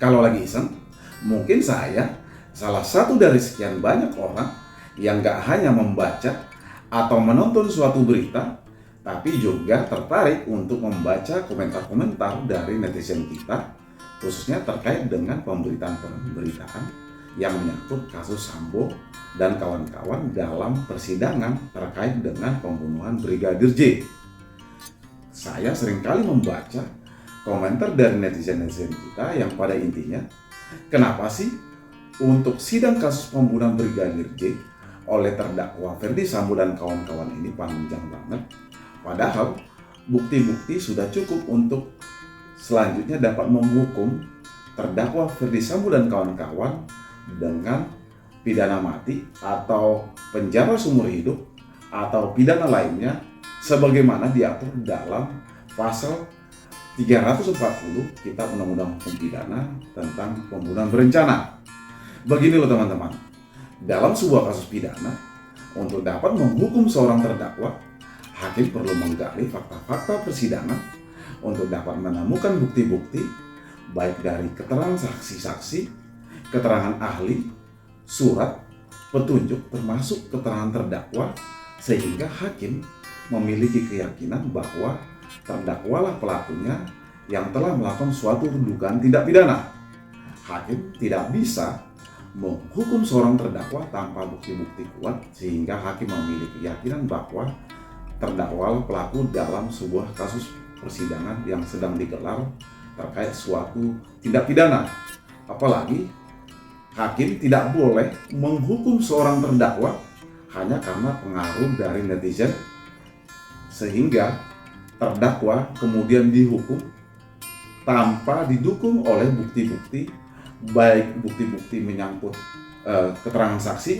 Kalau lagi iseng, mungkin saya salah satu dari sekian banyak orang yang gak hanya membaca atau menonton suatu berita, tapi juga tertarik untuk membaca komentar-komentar dari netizen kita, khususnya terkait dengan pemberitaan-pemberitaan yang menyangkut kasus Sambo dan kawan-kawan dalam persidangan terkait dengan pembunuhan Brigadir J. Saya seringkali membaca komentar dari netizen-netizen kita yang pada intinya, kenapa sih untuk sidang kasus pembunuhan Brigadir J oleh terdakwa Ferdy Sambo dan kawan-kawan ini panjang banget, padahal bukti-bukti sudah cukup untuk selanjutnya dapat menghukum terdakwa Ferdy Sambo dan kawan-kawan dengan pidana mati atau penjara seumur hidup atau pidana lainnya sebagaimana diatur dalam pasal 340 Kitab Undang-Undang Hukum Pidana tentang pembunuhan berencana. Begini loh teman-teman, dalam sebuah kasus pidana, untuk dapat menghukum seorang terdakwa, hakim perlu menggali fakta-fakta persidangan untuk dapat menemukan bukti-bukti baik dari keterangan saksi-saksi, keterangan ahli, surat, petunjuk termasuk keterangan terdakwa, sehingga hakim memiliki keyakinan bahwa terdakwalah pelakunya yang telah melakukan suatu dugaan tindak pidana. Hakim tidak bisa menghukum seorang terdakwa tanpa bukti-bukti kuat, sehingga hakim memiliki keyakinan bahwa terdakwalah pelaku dalam sebuah kasus persidangan yang sedang digelar terkait suatu tindak pidana. Apalagi hakim tidak boleh menghukum seorang terdakwa hanya karena pengaruh dari netizen, sehingga terdakwa kemudian dihukum tanpa didukung oleh bukti-bukti, baik bukti-bukti menyangkut keterangan saksi,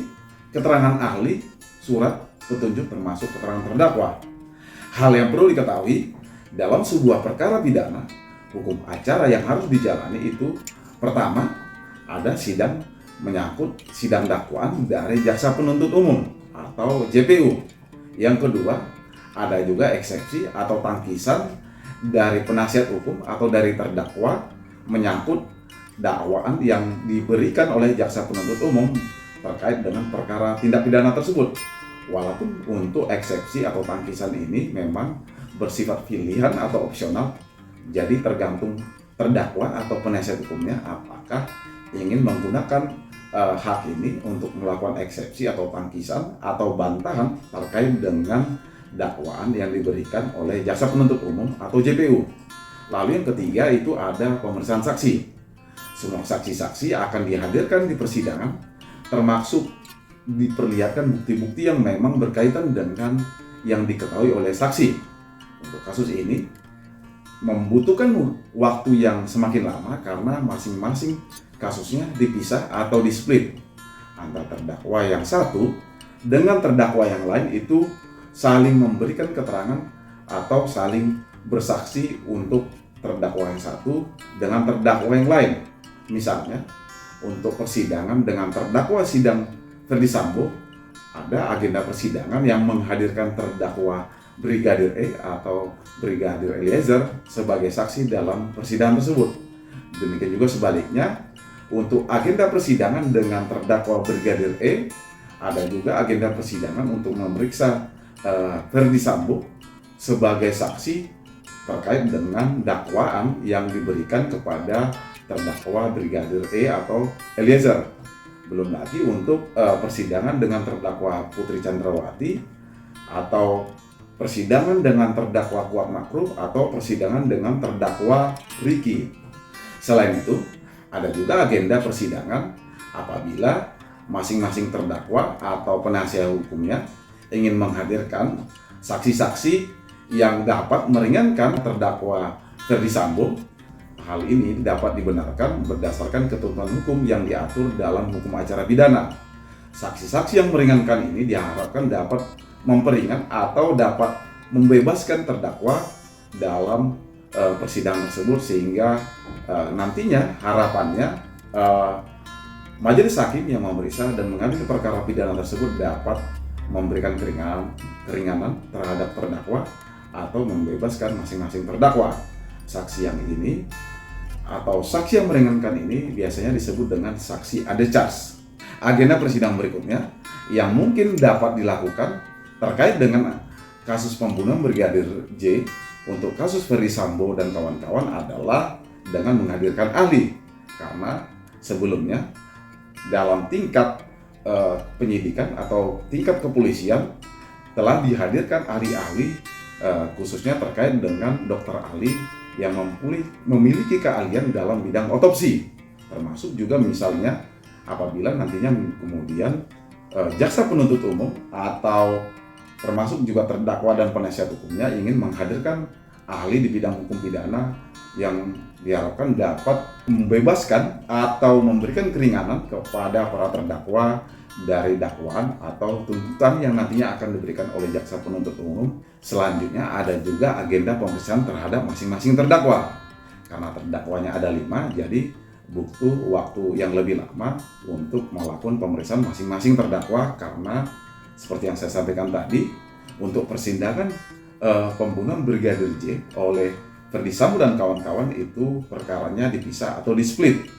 keterangan ahli, surat, petunjuk termasuk keterangan terdakwa. Hal yang perlu diketahui dalam sebuah perkara pidana, hukum acara yang harus dijalani itu pertama ada sidang menyangkut sidang dakwaan dari jaksa penuntut umum atau JPU. Yang kedua, ada juga eksepsi atau tangkisan dari penasihat hukum atau dari terdakwa menyangkut dakwaan yang diberikan oleh jaksa penuntut umum terkait dengan perkara tindak pidana tersebut. Walaupun untuk eksepsi atau tangkisan ini memang bersifat pilihan atau opsional, jadi tergantung terdakwa atau penasihat hukumnya apakah ingin menggunakan hak ini untuk melakukan eksepsi atau tangkisan atau bantahan terkait dengan dakwaan yang diberikan oleh jaksa penuntut umum atau JPU. Lalu yang ketiga itu ada pemeriksaan saksi. Semua saksi-saksi akan dihadirkan di persidangan, termasuk diperlihatkan bukti-bukti yang memang berkaitan dengan yang diketahui oleh saksi. Untuk kasus ini membutuhkan waktu yang semakin lama karena masing-masing kasusnya dipisah atau di-split. Antara terdakwa yang satu dengan terdakwa yang lain itu saling memberikan keterangan atau saling bersaksi untuk terdakwa yang satu dengan terdakwa yang lain. Misalnya, untuk persidangan dengan terdakwa sidang Ferdy Sambo, ada agenda persidangan yang menghadirkan terdakwa Brigadir E atau Brigadir Eliezer sebagai saksi dalam persidangan tersebut. Demikian juga sebaliknya, untuk agenda persidangan dengan terdakwa Brigadir E, ada juga agenda persidangan untuk memeriksa Ferdy Sambo sebagai saksi terkait dengan dakwaan yang diberikan kepada terdakwa Brigadir E atau Eliezer. Belum lagi untuk persidangan dengan terdakwa Putri Chandrawati atau persidangan dengan terdakwa Kuat Makruf atau persidangan dengan terdakwa Ricky. Selain itu, ada juga agenda persidangan apabila masing-masing terdakwa atau penasihat hukumnya ingin menghadirkan saksi-saksi yang dapat meringankan terdakwa Ferdy Sambo. Hal ini dapat dibenarkan berdasarkan ketentuan hukum yang diatur dalam hukum acara pidana. Saksi-saksi yang meringankan ini diharapkan dapat memperingan atau dapat membebaskan terdakwa dalam persidangan tersebut, sehingga nantinya harapannya majelis hakim yang memeriksa dan mengadili perkara pidana tersebut dapat memberikan keringanan terhadap terdakwa atau membebaskan masing-masing terdakwa. Saksi yang ini atau saksi yang meringankan ini biasanya disebut dengan saksi ade charge. Agenda persidangan berikutnya yang mungkin dapat dilakukan terkait dengan kasus pembunuhan Brigadir J untuk kasus Ferdy Sambo dan kawan-kawan adalah dengan menghadirkan ahli. Karena sebelumnya dalam tingkat penyidikan atau tingkat kepolisian telah dihadirkan ahli-ahli khususnya terkait dengan dokter ahli yang memiliki keahlian dalam bidang otopsi, termasuk juga misalnya apabila nantinya kemudian jaksa penuntut umum atau termasuk juga terdakwa dan penasihat hukumnya ingin menghadirkan ahli di bidang hukum pidana yang diharapkan dapat membebaskan atau memberikan keringanan kepada para terdakwa dari dakwaan atau tuntutan yang nantinya akan diberikan oleh jaksa penuntut umum. Selanjutnya ada juga agenda pemeriksaan terhadap masing-masing terdakwa. Karena terdakwanya ada 5, jadi butuh waktu yang lebih lama untuk melakukan pemeriksaan masing-masing terdakwa, karena seperti yang saya sampaikan tadi, untuk persidangan pembunuhan Brigadir J oleh Ferdy Sambo dan kawan-kawan itu perkaranya dipisah atau di-split.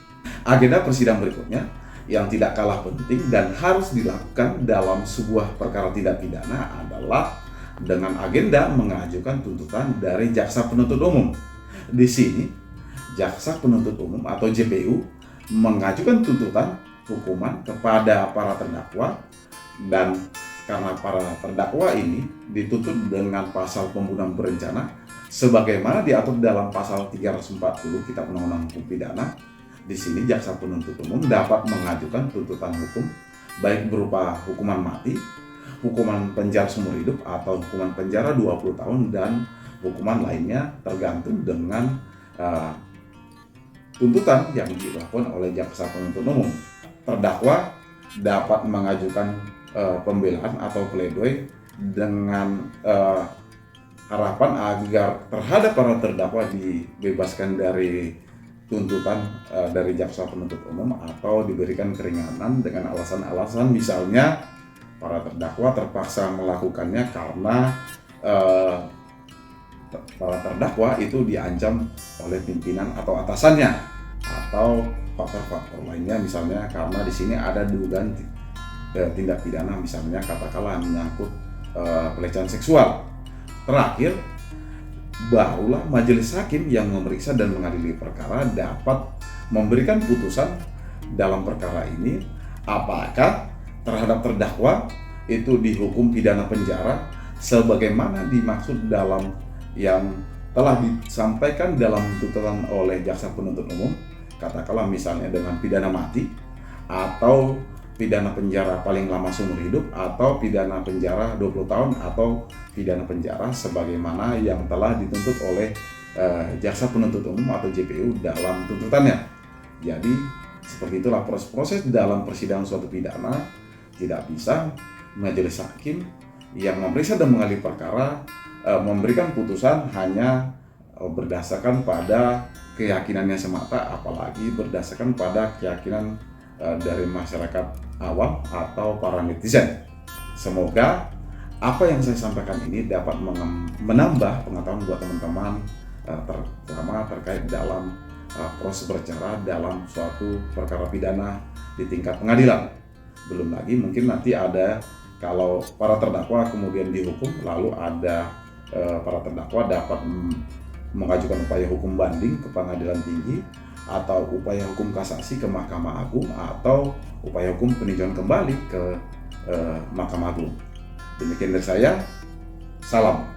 Agenda persidangan berikutnya yang tidak kalah penting dan harus dilakukan dalam sebuah perkara tindak pidana adalah dengan agenda mengajukan tuntutan dari jaksa penuntut umum. Di sini jaksa penuntut umum atau JPU mengajukan tuntutan hukuman kepada para terdakwa, dan karena para terdakwa ini dituntut dengan pasal pembunuhan berencana sebagaimana diatur dalam pasal 340 Kitab Undang-Undang Hukum Pidana. Di sini jaksa penuntut umum dapat mengajukan tuntutan hukum baik berupa hukuman mati, hukuman penjara seumur hidup, atau hukuman penjara 20 tahun dan hukuman lainnya tergantung dengan tuntutan yang dilakukan oleh jaksa penuntut umum. Terdakwa dapat mengajukan pembelaan atau pledoi dengan harapan agar terhadap para terdakwa dibebaskan dari tuntutan dari jaksa penuntut umum atau diberikan keringanan dengan alasan-alasan misalnya para terdakwa terpaksa melakukannya karena para terdakwa itu diancam oleh pimpinan atau atasannya, atau faktor-faktor lainnya misalnya karena di sini ada dugaan tindak pidana misalnya katakanlah menyangkut pelecehan seksual. Terakhir, barulah majelis hakim yang memeriksa dan mengadili perkara dapat memberikan putusan dalam perkara ini apakah terhadap terdakwa itu dihukum pidana penjara sebagaimana dimaksud dalam yang telah disampaikan dalam tuntutan oleh jaksa penuntut umum, katakanlah misalnya dengan pidana mati atau pidana penjara paling lama seumur hidup atau pidana penjara 20 tahun atau pidana penjara sebagaimana yang telah dituntut oleh jaksa penuntut umum atau JPU dalam tuntutannya. Jadi seperti itulah proses dalam persidangan suatu pidana. Tidak bisa majelis hakim yang memeriksa dan mengadili perkara memberikan putusan hanya berdasarkan pada keyakinannya semata, apalagi berdasarkan pada keyakinan dari masyarakat awam atau para netizen. Semoga apa yang saya sampaikan ini dapat menambah pengetahuan buat teman-teman, terutama terkait dalam proses bercara dalam suatu perkara pidana di tingkat pengadilan. Belum lagi mungkin nanti ada kalau para terdakwa kemudian dihukum, lalu ada para terdakwa dapat mengajukan upaya hukum banding ke pengadilan tinggi atau upaya hukum kasasi ke Mahkamah Agung atau upaya hukum peninjauan kembali ke Mahkamah Agung. Demikian dari saya, salam.